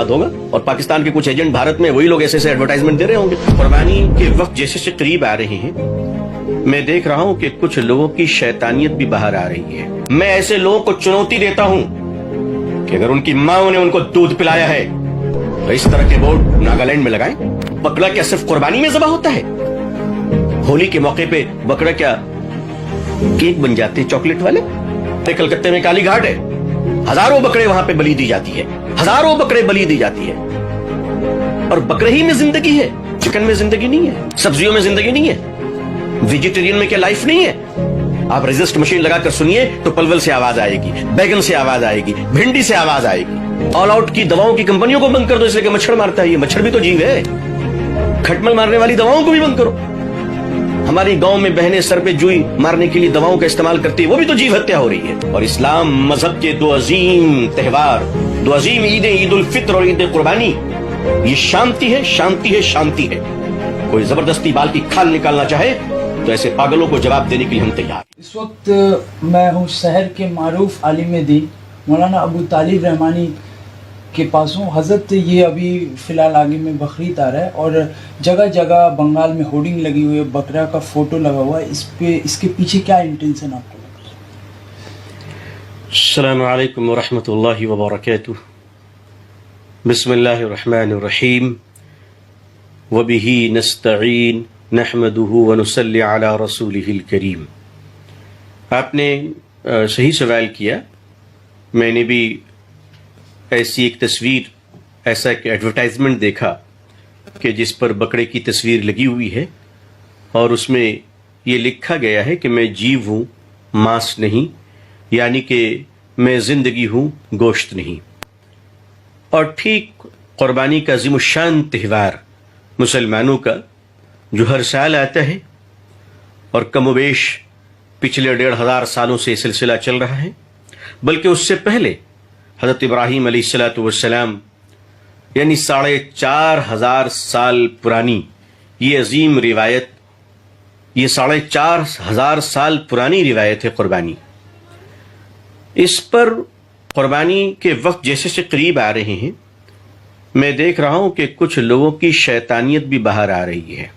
होगा और पाकिस्तान के कुछ एजेंट भारत में वही लोग ऐसे एडवर्टाइजमेंट दे रहे होंगे। कुर्बानी के वक्त जैसे से करीब आ रहे हैं, मैं देख रहा हूं कि कुछ लोगों की शैतानियत भी बाहर आ रही है। मैं ऐसे लोगों को चुनौती देता हूं कि अगर उनकी मां ने उनको दूध पिलाया है तो इस तरह के बोर्ड नागालैंड में लगाएं। बकरा क्या सिर्फ कुर्बानी में ज़बह होता है? होली के मौके पे बकरा क्या केक बन जाते हैं चॉकलेट वाले? कलकत्ते में काली घाट है, हजारों बकरे वहां पे बलि दी जाती है, हजारों बकरे बलि दी जाती है। और बकरे ही में जिंदगी है, चिकन में जिंदगी नहीं है, सब्जियों में जिंदगी नहीं है, वेजिटेरियन में क्या लाइफ नहीं है? आप रेजिस्ट मशीन लगाकर सुनिए तो पलवल से आवाज आएगी, बैगन से आवाज आएगी, भिंडी से आवाज आएगी। ऑल आउट की दवाओं की कंपनियों को बंद कर दो इसलिए कि मच्छर मारता है। ये मच्छर भी तो जीव है। खटमल मारने वाली दवाओं को भी बंद करो। हमारी गांव में बहनें सर पे जुई मारने के लिए दवाओं का इस्तेमाल करती है, वो भी तो जीव हत्या हो रही है। और इस्लाम मजहब के दो अजीम त्योहार, दो अजीम ईदें, ईद उल फित्र और ईद कुर्बानी, ये शांति है, शांति है, शांति है। कोई जबरदस्ती बाल की खाल निकालना चाहे तो ऐसे पागलों को जवाब देने के लिए हम तैयार। इस वक्त मैं हूँ शहर के मारूफ आलिम दीन मौलाना अबू तालिब रहमानी के पास हूँ। हज़रत ये अभी फ़िलहाल आगे में बकरीद आ रहा है और जगह जगह बंगाल में होर्डिंग लगी हुई है, बकरा का फ़ोटो लगा हुआ है। इस पे इसके पीछे क्या इंटेंशन आपको लगता है? अस्सलामु अलैकुम व रहमतुल्लाहि व बरकातुहू। बिस्मिल्लाहिर रहमानिर रहीम व बिही नस्तईन नहमदुहु व नुसल्ली अला रसूलिहिल करीम। आपने सही सवाल किया। मैंने भी ऐसी एक तस्वीर, ऐसा एक एडवर्टाइजमेंट देखा कि जिस पर बकरे की तस्वीर लगी हुई है और उसमें ये लिखा गया है कि मैं जीव हूँ, मांस नहीं, यानी कि मैं ज़िंदगी हूँ, गोश्त नहीं। और ठीक कुर्बानी का अज़ीमुश्शान त्यौहार मुसलमानों का जो हर साल आता है और कमोबेश पिछले 1500 सालों से सिलसिला चल रहा है, बल्कि उससे पहले हज़रत इब्राहीम अलैहिस्सलाम यानी 4500 साल पुरानी ये अजीम रिवायत, ये 4500 साल पुरानी रिवायत है कुर्बानी। इस पर कुर्बानी के वक्त जैसे से करीब आ रहे हैं, मैं देख रहा हूं कि कुछ लोगों की शैतानियत भी बाहर आ रही है।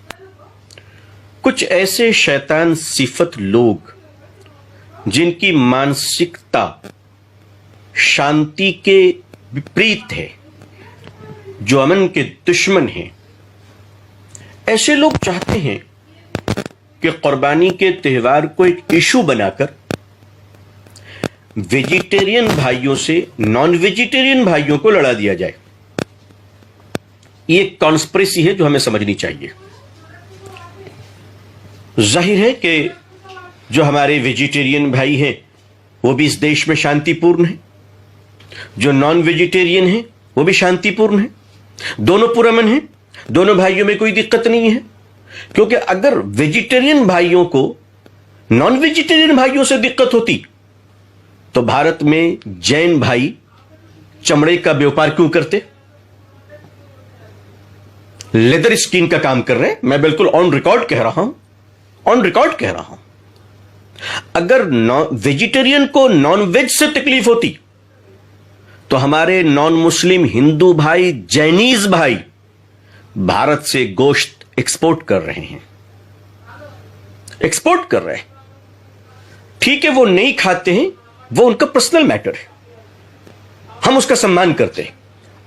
कुछ ऐसे शैतान सिफत लोग जिनकी मानसिकता शांति के विपरीत है, जो अमन के दुश्मन हैं, ऐसे लोग चाहते हैं कि कुर्बानी के त्यौहार को एक इशू बनाकर वेजिटेरियन भाइयों से नॉन वेजिटेरियन भाइयों को लड़ा दिया जाए। ये एक कॉन्स्पिरेसी है जो हमें समझनी चाहिए। जाहिर है कि जो हमारे वेजिटेरियन भाई हैं वो भी इस देश में शांतिपूर्ण है, जो नॉन वेजिटेरियन है वो भी शांतिपूर्ण है, दोनों पुरअमन हैं, दोनों भाइयों में कोई दिक्कत नहीं है। क्योंकि अगर वेजिटेरियन भाइयों को नॉन वेजिटेरियन भाइयों से दिक्कत होती तो भारत में जैन भाई चमड़े का व्यापार क्यों करते? लेदर स्किन का काम कर रहे हैं। मैं बिल्कुल ऑन रिकॉर्ड कह रहा हूं, ऑन रिकॉर्ड कह रहा हूं। अगर वेजिटेरियन को नॉन वेज से तकलीफ होती तो हमारे नॉन मुस्लिम हिंदू भाई, जैनीज भाई भारत से गोश्त एक्सपोर्ट कर रहे हैं, एक्सपोर्ट कर रहे हैं। ठीक है, वो नहीं खाते हैं, वो उनका पर्सनल मैटर है, हम उसका सम्मान करते हैं।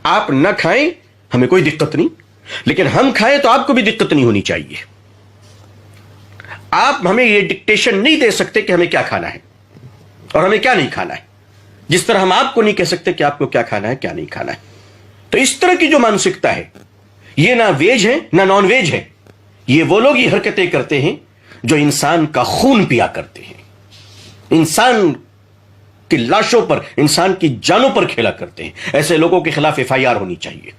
आप ना खाएं, हमें कोई दिक्कत नहीं, लेकिन हम खाएं तो आपको भी दिक्कत नहीं होनी चाहिए। आप हमें यह डिक्टेशन नहीं दे सकते कि हमें क्या खाना है और हमें क्या नहीं खाना है, जिस तरह हम आपको नहीं कह सकते कि आपको क्या खाना है, क्या नहीं खाना है। तो इस तरह की जो मानसिकता है, ये ना वेज है ना नॉन वेज है। ये वो लोग ये हरकतें करते हैं जो इंसान का खून पिया करते हैं, इंसान की लाशों पर, इंसान की जानों पर खेला करते हैं। ऐसे लोगों के खिलाफ FIR होनी चाहिए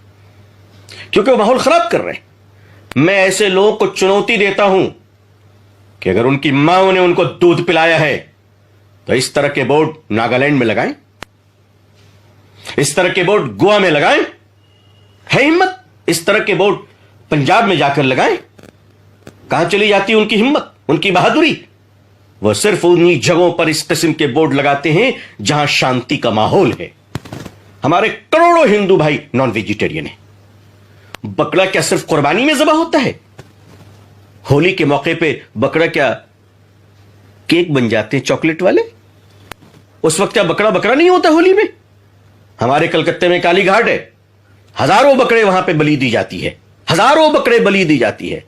क्योंकि वो माहौल खराब कर रहे हैं। मैं ऐसे लोगों को चुनौती देता हूं कि अगर उनकी मां ने उनको दूध पिलाया है तो इस तरह के बोर्ड नागालैंड में लगाएं, इस तरह के बोर्ड गोवा में लगाएं। है हिम्मत? इस तरह के बोर्ड पंजाब में जाकर लगाएं। कहां चली जाती है उनकी हिम्मत, उनकी बहादुरी? वह सिर्फ उन्हीं जगहों पर इस किस्म के बोर्ड लगाते हैं जहां शांति का माहौल है। हमारे करोड़ों हिंदू भाई नॉन वेजिटेरियन है। बकरा क्या सिर्फ कुर्बानी में ज़बह होता है? होली के मौके पे बकरा क्या केक बन जाते हैं चॉकलेट वाले? उस वक्त क्या बकरा बकरा नहीं होता होली में? हमारे कलकत्ते में काली घाट है, हजारों बकरे वहां पे बलि दी जाती है, हजारों बकरे बलि दी जाती है।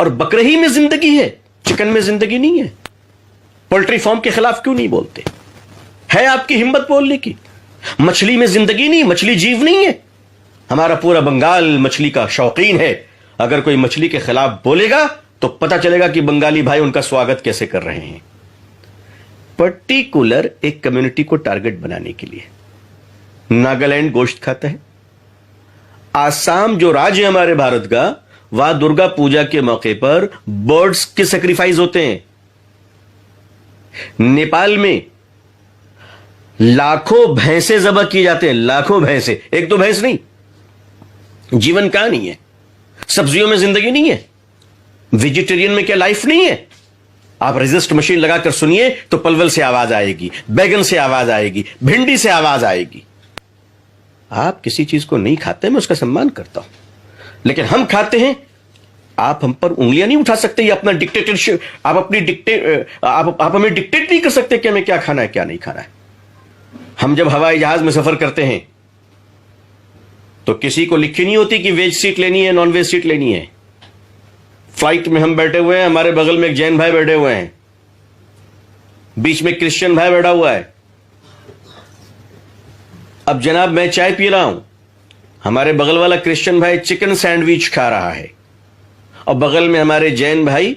और बकरे ही में जिंदगी है, चिकन में जिंदगी नहीं है। पोल्ट्री फार्म के खिलाफ क्यों नहीं बोलते? है आपकी हिम्मत बोलने की? मछली में जिंदगी नहीं, मछली जीव नहीं है। हमारा पूरा बंगाल मछली का शौकीन है। अगर कोई मछली के खिलाफ बोलेगा तो पता चलेगा कि बंगाली भाई उनका स्वागत कैसे कर रहे हैं। पर्टिकुलर एक कम्युनिटी को टारगेट बनाने के लिए। नागालैंड गोश्त खाता है। आसाम जो राज्य है हमारे भारत का, वहां दुर्गा पूजा के मौके पर बर्ड्स के सेक्रीफाइस होते हैं। नेपाल में लाखों भैंसे ज़बह किए जाते हैं, लाखों भैंसे, एक दो भैंस नहीं। जीवन कहां नहीं है? सब्जियों में जिंदगी नहीं है? वेजिटेरियन में क्या लाइफ नहीं है? आप रेजिस्ट मशीन लगाकर सुनिए तो पलवल से आवाज आएगी, बैगन से आवाज आएगी, भिंडी से आवाज आएगी। आप किसी चीज को नहीं खाते, मैं उसका सम्मान करता हूं, लेकिन हम खाते हैं। आप हम पर उंगलियां नहीं उठा सकते। ये अपना डिक्टेटरशिप, आप हमें डिक्टेट नहीं कर सकते कि हमें क्या खाना है क्या नहीं खाना है। हम जब हवाई जहाज में सफर करते हैं तो किसी को लिखी नहीं होती कि वेज सीट लेनी है, नॉन वेज सीट लेनी है। फ्लाइट में हम बैठे हुए हैं, हमारे बगल में एक जैन भाई बैठे हुए हैं, बीच में क्रिश्चियन भाई बैठा हुआ है। अब जनाब मैं चाय पी रहा हूं, हमारे बगल वाला क्रिश्चियन भाई चिकन सैंडविच खा रहा है, और बगल में हमारे जैन भाई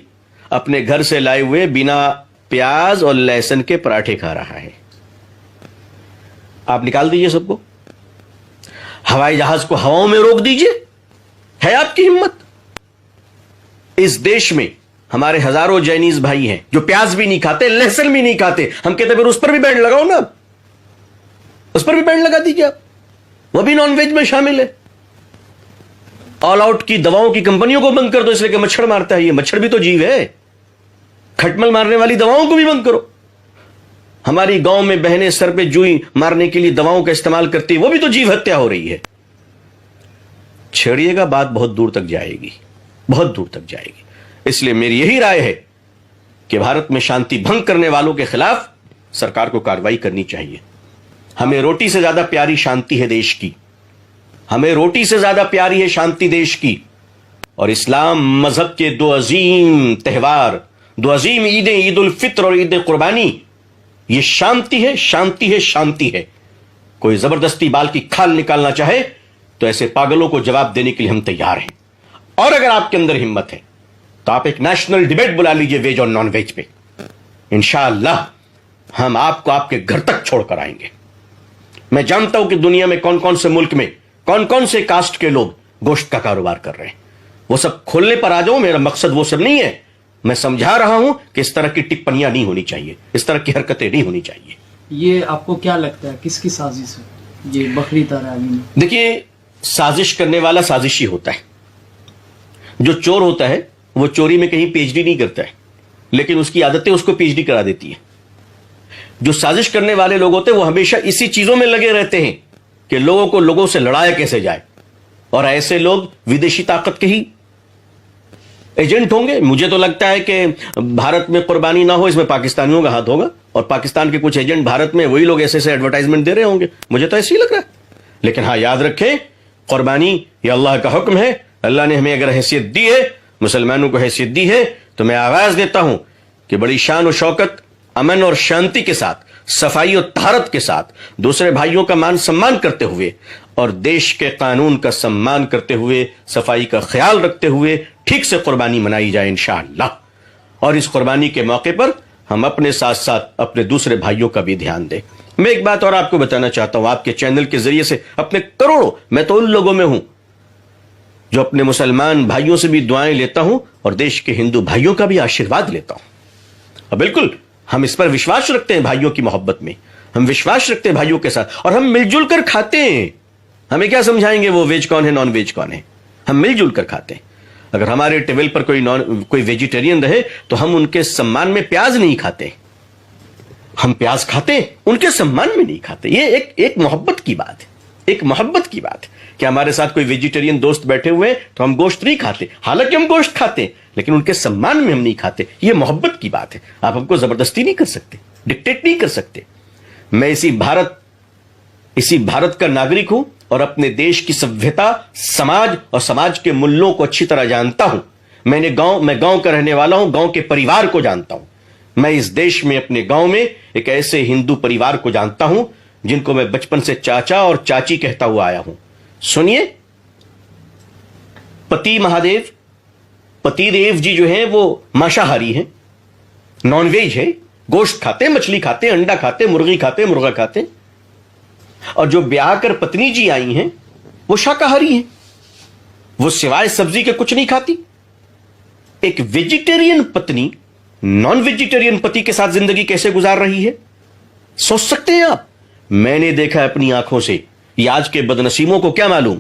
अपने घर से लाए हुए बिना प्याज और लहसुन के पराठे खा रहा है। आप निकाल दीजिए सबको, हवाई जहाज को हवाओं में रोक दीजिए। है आपकी हिम्मत? इस देश में हमारे हजारों चाइनीज भाई हैं जो प्याज भी नहीं खाते, लहसुन भी नहीं खाते। हम कहते फिर उस पर भी बैन लगाओ ना, उस पर भी बैन लगा दीजिए आप, वो भी नॉनवेज में शामिल है। ऑल आउट की दवाओं की कंपनियों को बंद कर दो, इसलिए कि मच्छर मारता है। ये मच्छर भी तो जीव है। खटमल मारने वाली दवाओं को भी बंद करो। हमारी गांव में बहनें सर पे जुई मारने के लिए दवाओं का इस्तेमाल करती है, वो भी तो जीव हत्या हो रही है। छेड़िएगा, बात बहुत दूर तक जाएगी, बहुत दूर तक जाएगी। इसलिए मेरी यही राय है कि भारत में शांति भंग करने वालों के खिलाफ सरकार को कार्रवाई करनी चाहिए। हमें रोटी से ज्यादा प्यारी शांति है देश की, हमें रोटी से ज्यादा प्यारी है शांति देश की। और इस्लाम मजहब के दो अजीम त्यौहार, दो अजीम ईदें, ईद उल फित्र और ईद कुर्बानी, ये शांति है, शांति है, शांति है। कोई जबरदस्ती बाल की खाल निकालना चाहे तो ऐसे पागलों को जवाब देने के लिए हम तैयार हैं। और अगर आपके अंदर हिम्मत है तो आप एक नेशनल डिबेट बुला लीजिए वेज और नॉन वेज पे। इंशाअल्लाह हम आपको आपके घर तक छोड़कर आएंगे। मैं जानता हूं कि दुनिया में कौन कौन से मुल्क में कौन कौन से कास्ट के लोग गोश्त का कारोबार कर रहे हैं। वो सब खोलने पर आ जाओ, मेरा मकसद वो सब नहीं है। मैं समझा रहा हूं कि इस तरह की टिप्पणियां नहीं होनी चाहिए, इस तरह की हरकतें नहीं होनी चाहिए। ये आपको क्या लगता है किसकी साजिश है ये बकरी तारावी में? देखिए, साजिश करने वाला साजिशी होता है। जो चोर होता है वो चोरी में कहीं पीएचडी नहीं करता है, लेकिन उसकी आदतें उसको पीएचडी करा देती है। जो साजिश करने वाले लोग होते हैं वो हमेशा इसी चीजों में लगे रहते हैं कि लोगों को लोगों से लड़ाया कैसे जाए, और ऐसे लोग विदेशी ताकत के ही एजेंट होंगे। मुझे तो लगता है कि भारत में कुर्बानी ना हो, इसमें पाकिस्तानियों का हाथ होगा, और पाकिस्तान के कुछ एजेंट भारत में वही लोग ऐसे ऐसे एडवर्टाइजमेंट दे रहे होंगे। मुझे तो ऐसे ही लग रहा है। लेकिन हाँ, याद रखें, कुर्बानी ये अल्लाह का हुक्म है। अल्लाह ने हमें अगर हैसियत दी है, मुसलमानों को हैसियत दी है, तो मैं आवाज देता हूं कि बड़ी शान और शौकत, अमन और शांति के साथ, सफाई और तहरत के साथ, दूसरे भाइयों का मान सम्मान करते हुए और देश के कानून का सम्मान करते हुए, सफाई का ख्याल रखते हुए ठीक से कुर्बानी मनाई जाए इंशाअल्लाह। और इस कुर्बानी के मौके पर हम अपने साथ साथ अपने दूसरे भाइयों का भी ध्यान दें। मैं एक बात और आपको बताना चाहता हूं, आपके चैनल के जरिए से अपने करोड़ों, मैं तो उन लोगों में हूं जो अपने मुसलमान भाइयों से भी दुआएं लेता हूं और देश के हिंदू भाइयों का भी आशीर्वाद लेता हूं। और बिल्कुल हम इस पर विश्वास रखते हैं, भाइयों की मोहब्बत में हम विश्वास रखते हैं भाइयों के साथ, और हम मिलजुल कर खाते हैं। हमें क्या समझाएंगे वो वेज कौन है नॉन वेज कौन है? हम मिलजुल कर खाते हैं। अगर हमारे टेबल पर कोई वेजिटेरियन रहे तो हम उनके सम्मान में प्याज नहीं खाते, हम प्याज खाते, उनके सम्मान में नहीं खाते। ये एक मोहब्बत की बात है, एक मोहब्बत की बात है कि हमारे साथ कोई वेजिटेरियन दोस्त बैठे हुए हैं तो हम गोश्त नहीं खाते, हालांकि हम गोश्त खाते हैं लेकिन उनके सम्मान में हम नहीं खाते। ये मोहब्बत की बात है। आप हमको जबरदस्ती नहीं कर सकते, डिक्टेट नहीं कर सकते। मैं इसी भारत का नागरिक हूं और अपने देश की सभ्यता, समाज और समाज के मूल्यों को अच्छी तरह जानता हूं। मैं गांव का रहने वाला हूं, गांव के परिवार को जानता हूं। मैं इस देश में, अपने गांव में एक ऐसे हिंदू परिवार को जानता हूं जिनको मैं बचपन से चाचा और चाची कहता हुआ आया हूं। सुनिए, पतिदेव जी जो हैं वो मांसाहारी हैं, नॉनवेज है, गोश्त खाते, मछली खाते, अंडा खाते, मुर्गी खाते, मुर्गा खाते। और जो ब्याह कर पत्नी जी आई हैं वो शाकाहारी हैं, वो सिवाय सब्जी के कुछ नहीं खाती। एक वेजिटेरियन पत्नी नॉन वेजिटेरियन पति के साथ जिंदगी कैसे गुजार रही है, सोच सकते हैं आप? मैंने देखा अपनी आंखों से। ये आज के बदनसीबों को क्या मालूम,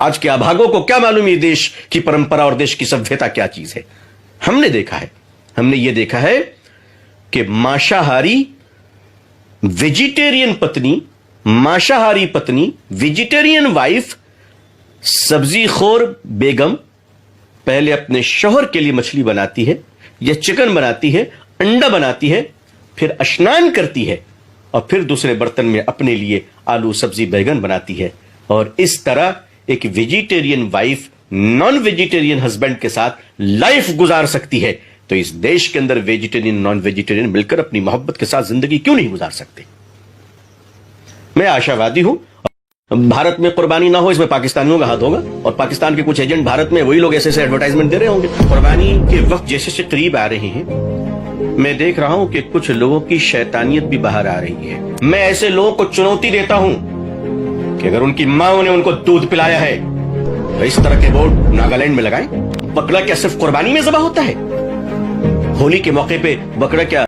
आज के अभागों को क्या मालूम ये देश की परंपरा और देश की सभ्यता क्या चीज है। हमने ये देखा है कि मांसाहारी वेजिटेरियन पत्नी, वेजिटेरियन वाइफ, सब्जी खोर बेगम पहले अपने शौहर के लिए मछली बनाती है या चिकन बनाती है, अंडा बनाती है, फिर स्नान करती है और फिर दूसरे बर्तन में अपने लिए आलू, सब्जी, बैगन बनाती है। और इस तरह एक vegetarian wife non vegetarian husband के साथ लाइफ गुजार सकती है। तो इस देश के अंदर वेजिटेरियन, नॉन वेजिटेरियन मिलकर अपनी मोहब्बत के साथ जिंदगी क्यों नहीं गुजार सकते? मैं आशावादी हूं भारत में कुर्बानी ना हो, इसमें पाकिस्तानियों का हाथ होगा। और पाकिस्तान के कुछ एजेंट भारत में वही लोग ऐसे एडवर्टाइजमेंट दे रहे होंगे। कुर्बानी के वक्त जैसे करीब आ रहे हैं, मैं देख रहा हूं कि कुछ लोगों की शैतानियत भी बाहर आ रही है। मैं ऐसे लोगों को चुनौती देता हूं कि अगर उनकी मां ने उनको दूध पिलाया है तो इस तरह के बोर्ड नागालैंड में लगाएं। बकरा क्या सिर्फ कुर्बानी में ज़बह होता है? होली के मौके पे बकरा क्या